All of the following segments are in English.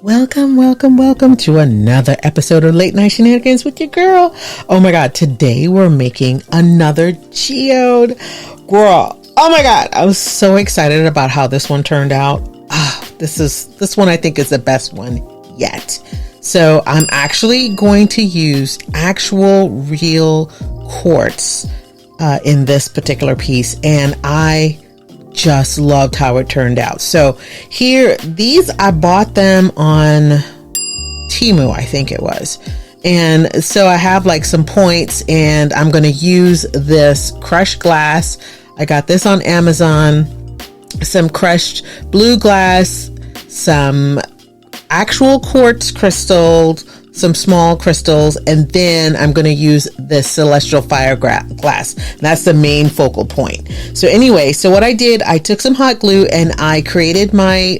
Welcome to another episode of Late Night Shenanigans with your girl. Oh my God, today we're making another geode. Girl, oh my God, I was so excited about how this one turned out. This one I think is the best one yet. So I'm actually going to use actual real quartz in this particular piece, and I just loved how it turned out. So here, these, I bought them on Temu, I think it was. And so I have like some points, and I'm going to use this crushed glass. I got this on Amazon, some crushed blue glass, some actual quartz crystals, some small crystals, and then I'm going to use this celestial fire glass. That's the main focal point. So anyway, so what I did, I took some hot glue and I created my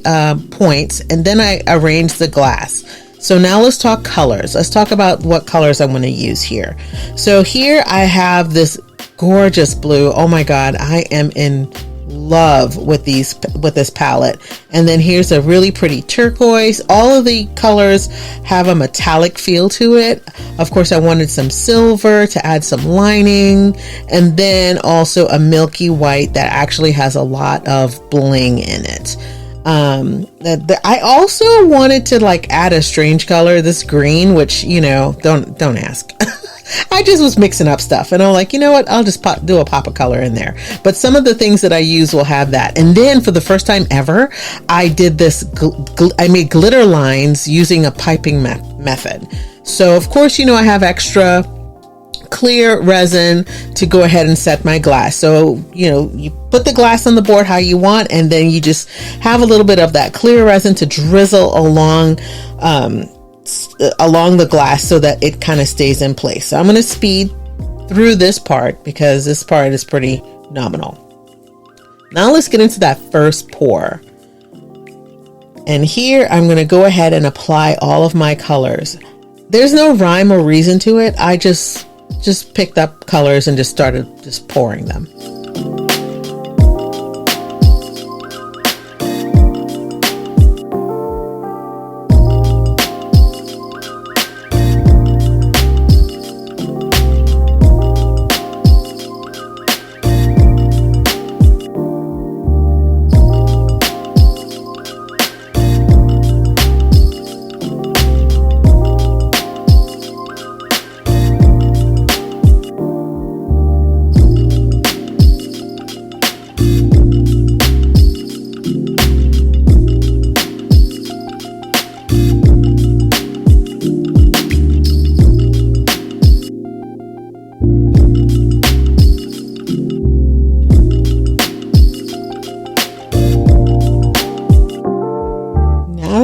points, and then I arranged the glass. So now let's talk colors. Let's talk about what colors I'm going to use here. So here I have this gorgeous blue. Oh my God, I am in love with this palette. And then here's a really pretty turquoise. All of the colors have a metallic feel to it. Of course, I wanted some silver to add some lining, and then also a milky white that actually has a lot of bling in it. I also wanted to like add a strange color, this green, which, you know, don't ask. I just was mixing up stuff, and I'm like, you know what? I'll just do a pop of color in there. But some of the things that I use will have that. And then for the first time ever, I did this. I made glitter lines using a piping method. So of course, you know, I have extra clear resin to go ahead and set my glass. So, you know, you put the glass on the board how you want, and then you just have a little bit of that clear resin to drizzle along the glass so that it kind of stays in place. So I'm going to speed through this part because this part is pretty nominal. Now let's get into that first pour. And here I'm going to go ahead and apply all of my colors. There's no rhyme or reason to it. I just picked up colors and just started just pouring them.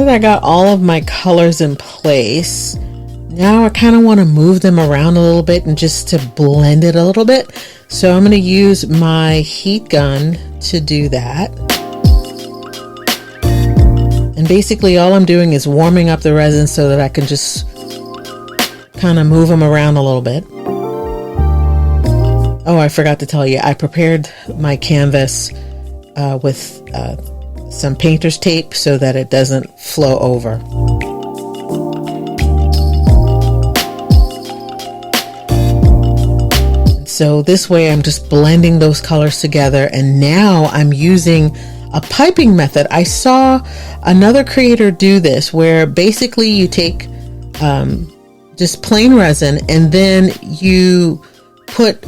I got all of my colors in place. Now I kind of want to move them around a little bit and just to blend it a little bit. So I'm going to use my heat gun to do that. And basically all I'm doing is warming up the resin so that I can just kind of move them around a little bit. Oh, I forgot to tell you, I prepared my canvas with some painter's tape so that it doesn't flow over. So this way I'm just blending those colors together, and now I'm using a piping method. I saw another creator do this where basically you take just plain resin, and then you put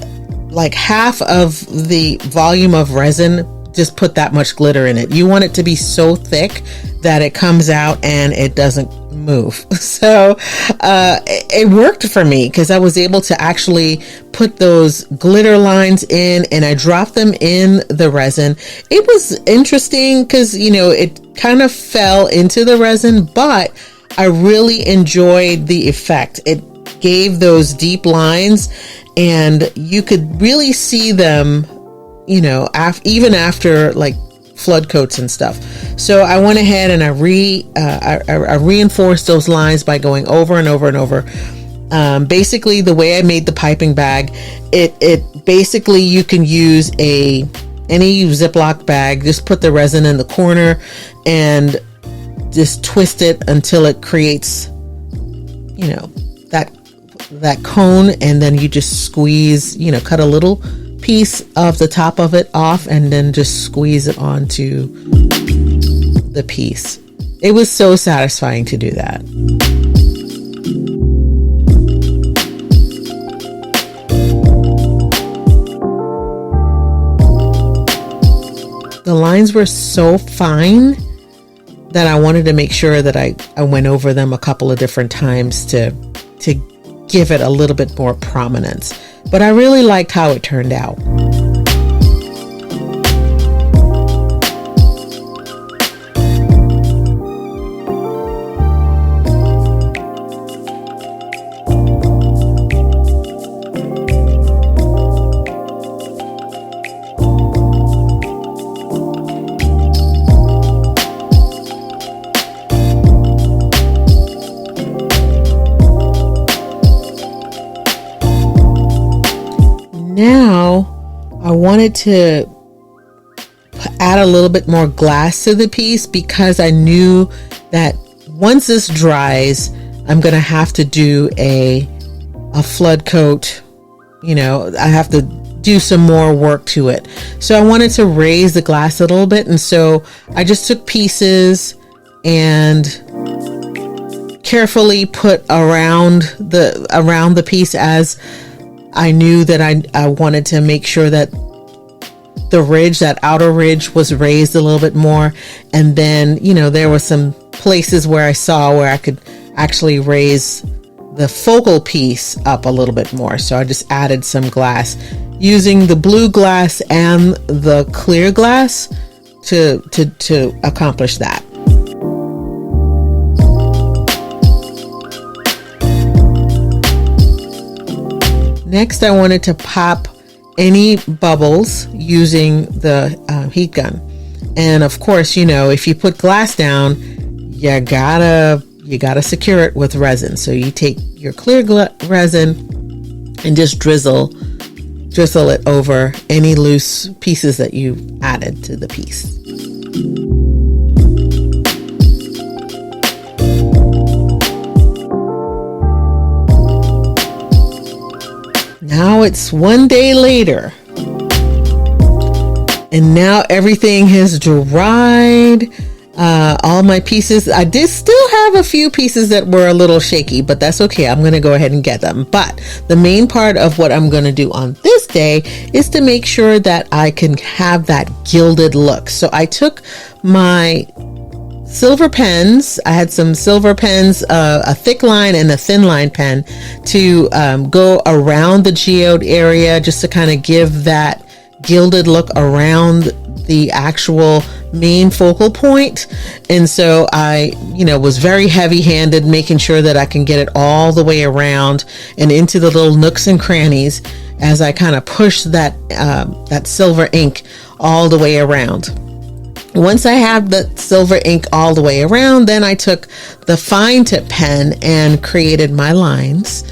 like half of the volume of resin, just put that much glitter in it. You want it to be so thick that it comes out and it doesn't move. So it worked for me because I was able to actually put those glitter lines in, and I dropped them in the resin. It was interesting because, you know, it kind of fell into the resin, but I really enjoyed the effect. It gave those deep lines, and you could really see them, you know, even after like flood coats and stuff. So I went ahead and I reinforced those lines by going over and over and over. Basically, the way I made the piping bag, it basically, you can use any Ziploc bag, just put the resin in the corner and just twist it until it creates, that cone, and then you just squeeze, cut a little piece of the top of it off and then just squeeze it onto the piece. It was so satisfying to do that. The lines were so fine that I wanted to make sure that I went over them a couple of different times to give it a little bit more prominence. But I really liked how it turned out. Now I wanted to add a little bit more glass to the piece because I knew that once this dries, I'm going to have to do a flood coat. I have to do some more work to it. So I wanted to raise the glass a little bit. And so I just took pieces and carefully put around the piece, as I knew that I wanted to make sure that the ridge, that outer ridge, was raised a little bit more. And then, there were some places where I saw where I could actually raise the focal piece up a little bit more. So I just added some glass using the blue glass and the clear glass to accomplish that. Next, I wanted to pop any bubbles using the heat gun. And of course, if you put glass down, you gotta secure it with resin. So you take your clear resin and just drizzle it over any loose pieces that you added to the piece. Now it's one day later, and now everything has dried. All my pieces, I did still have a few pieces that were a little shaky, but that's okay. I'm going to go ahead and get them. But the main part of what I'm going to do on this day is to make sure that I can have that gilded look. So I took my silver pens. I had some silver pens, a thick line and a thin line pen, to go around the geode area, just to kind of give that gilded look around the actual main focal point. And so I, was very heavy handed, making sure that I can get it all the way around and into the little nooks and crannies as I kind of push that silver ink all the way around. Once I have the silver ink all the way around, then I took the fine tip pen and created my lines.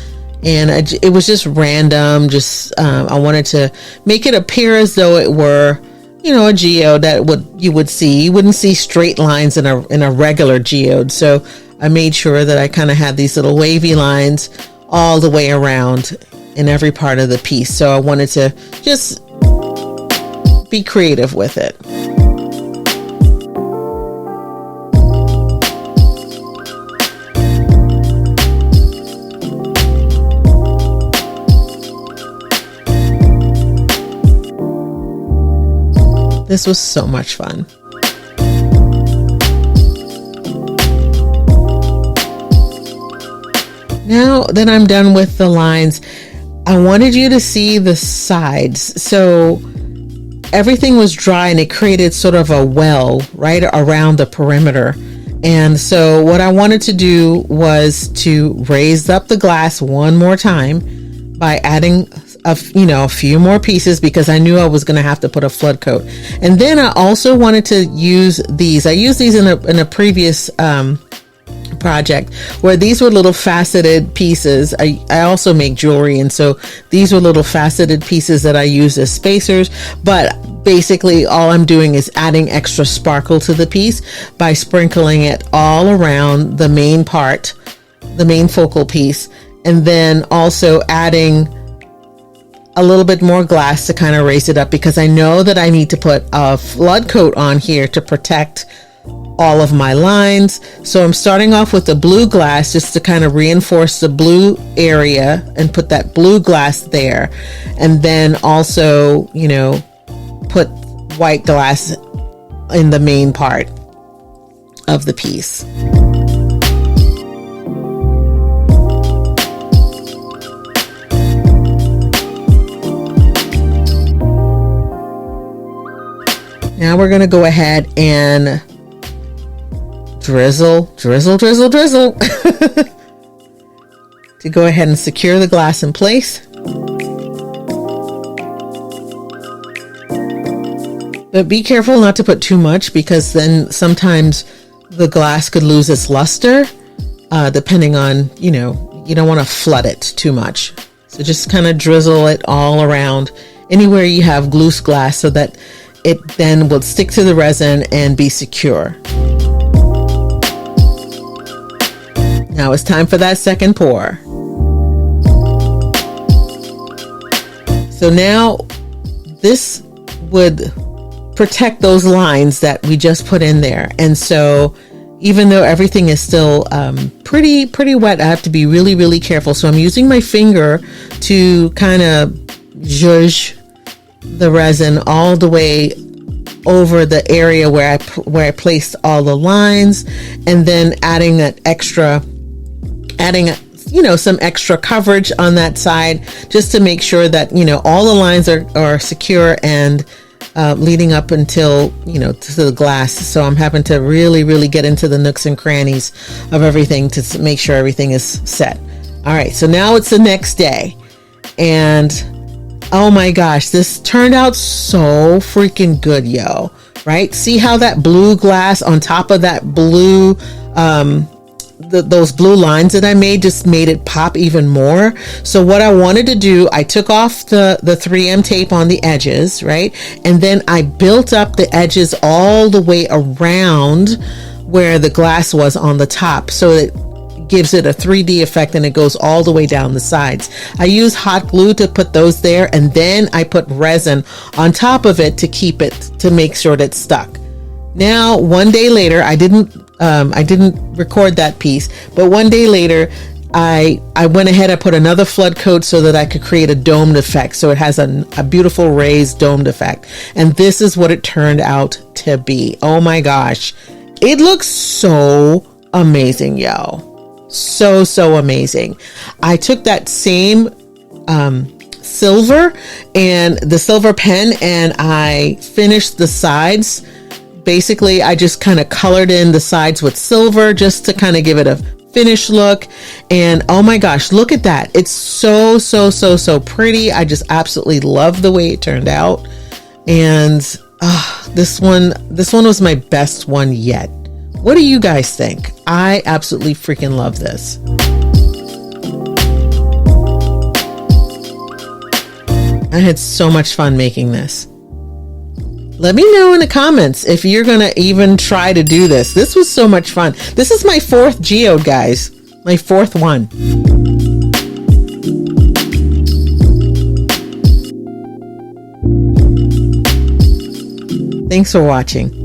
And it was just random. I wanted to make it appear as though it were, a geode that you would see. You wouldn't see straight lines in a regular geode. So I made sure that I kind of had these little wavy lines all the way around in every part of the piece. So I wanted to just be creative with it. This was so much fun. Now that I'm done with the lines, I wanted you to see the sides. So everything was dry and it created sort of a well right around the perimeter. And so what I wanted to do was to raise up the glass one more time by adding a few more pieces, because I knew I was going to have to put a flood coat. And then I also wanted to use these. I used these in a previous project where these were little faceted pieces. I also make jewelry, and so these were little faceted pieces that I use as spacers, but basically all I'm doing is adding extra sparkle to the piece by sprinkling it all around the main part, the main focal piece, and then also adding a little bit more glass to kind of raise it up, because I know that I need to put a flood coat on here to protect all of my lines. So I'm starting off with the blue glass just to kind of reinforce the blue area and put that blue glass there, and then also, you know, put white glass in the main part of the piece. Now we're going to go ahead and drizzle to go ahead and secure the glass in place. But be careful not to put too much, because then sometimes the glass could lose its luster, depending on, you know, you don't want to flood it too much. So just kind of drizzle it all around anywhere you have loose glass, so that it then will stick to the resin and be secure. Now it's time for that second pour. So now this would protect those lines that we just put in there. And so even though everything is still pretty wet, I have to be really, really careful. So I'm using my finger to kind of zhuzh the resin all the way over the area where I placed all the lines, and then adding you know, some extra coverage on that side, just to make sure that, you know, all the lines are secure and leading up until, you know, to the glass. So I'm having to really, really get into the nooks and crannies of everything to make sure everything is set. All right, so now it's the next day, and oh my gosh, this turned out so freaking good, yo. Right? See how that blue glass on top of that blue, those blue lines that I made just made it pop even more. So what I wanted to do, I took off the 3M tape on the edges, right? And then I built up the edges all the way around where the glass was on the top, so it gives it a 3D effect, and it goes all the way down the sides. I use hot glue to put those there, and then I put resin on top of it to keep it, to make sure that it's stuck. Now, one day later, I didn't record that piece, but one day later, I went ahead, I put another flood coat so that I could create a domed effect. So it has a beautiful raised domed effect. And this is what it turned out to be. Oh my gosh. It looks so amazing, yo. So amazing. I took that same silver and the silver pen, and I finished the sides. Basically, I just kind of colored in the sides with silver just to kind of give it a finished look. And oh my gosh, look at that. It's so pretty. I just absolutely love the way it turned out. And this one was my best one yet. What do you guys think? I absolutely freaking love this. I had so much fun making this. Let me know in the comments if you're going to even try to do this. This was so much fun. This is my 4th geode, guys. My 4th one. Thanks for watching.